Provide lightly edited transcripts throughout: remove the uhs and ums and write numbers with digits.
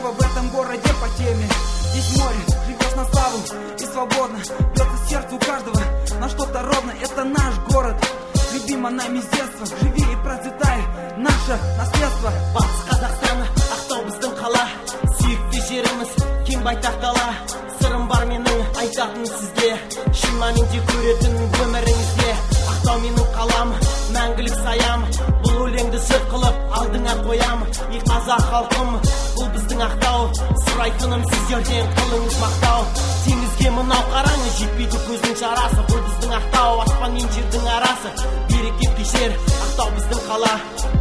небо в этом городе по теме. Здесь море, живешь на славу и свободно. Бьется сердце у каждого на что-то ровно. Это наш город, любима нами с детства. Живи и процветай, наше наследство. Батыс Қазақстан, Ақтау біздің қала, сүйікті жеріміз, кең байтақ дала. Сырым бар менің айтатын сізге, шын мәнінде көретін өміріңізге. Ақтау менің қалам, мәңгілік саям, бұл өлеңді жыр қылып алдыңа қоям. И қазақ халқым, бұл біздің Ақтау, сұрайтыным сіздерден қылыңыз мақтау. Теңізге мынау қараңыз, жетпейді көздің шарасы, бұл біздің Ақтау, аспан мен жердің арасы. Берекетті жер, Ақтау біздің қала,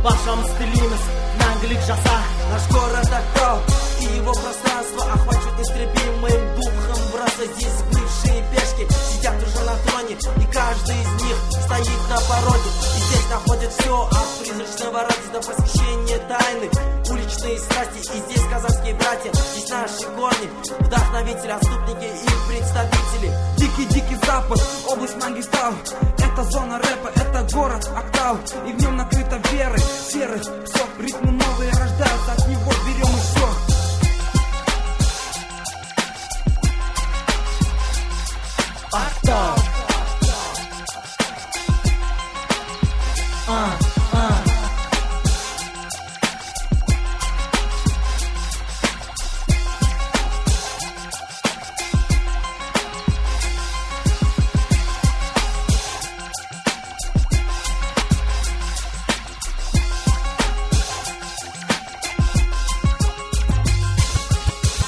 баршамыз тілейміз, мәңгілік жаса. Наш город Актау и его пространство охвачивает нестерпимым духом браса. Здесь бывшие пешки сидят уже на троне, и каждый из них стоит на пороге. И здесь находят все от призрачного радости до посвящения тайны, уличные страсти. И здесь казахские братья, здесь наши корни, вдохновители, отступники и представители. Дикий-дикий запад, область Мангистау. Это зона рэпа, это город Актау, и в нем накрыто верой серых псов. Ритмы новые рождаются, от него берем и все. Актау.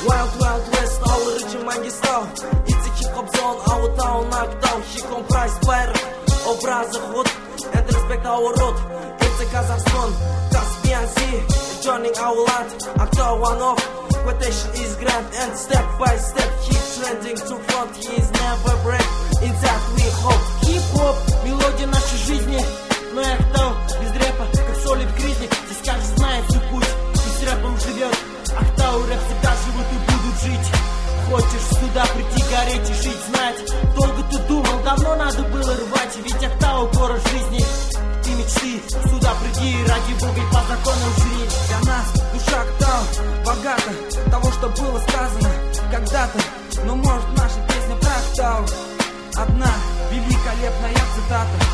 Wild West, our rich Мангистау. It's a hip-hop zone, our town, Актау. He comprised fire, образы ход, and respect our road. It's a Kazakhstan, Caspian Sea, joining our land. Актау one off, quotation is grand, and step by step keep trending to front. He is never break, in that we hope. Хип-хоп, мелодия нашей жизни, но и Актау без рэпа, как соли в грязни. Здесь каждый знает свой путь, и с рэпом живет. Актау рэп всегда живут и будут жить. Хочешь сюда прийти, гореть и жить, знать. Долго ты думал, давно надо было рвать. Ведь Актау город жизни и мечты. Сюда приди, ради Бога, и по законам живи. Для нас душа Актау богата того, что было сказано когда-то. Но может наша песня про Актау одна великолепная цитата.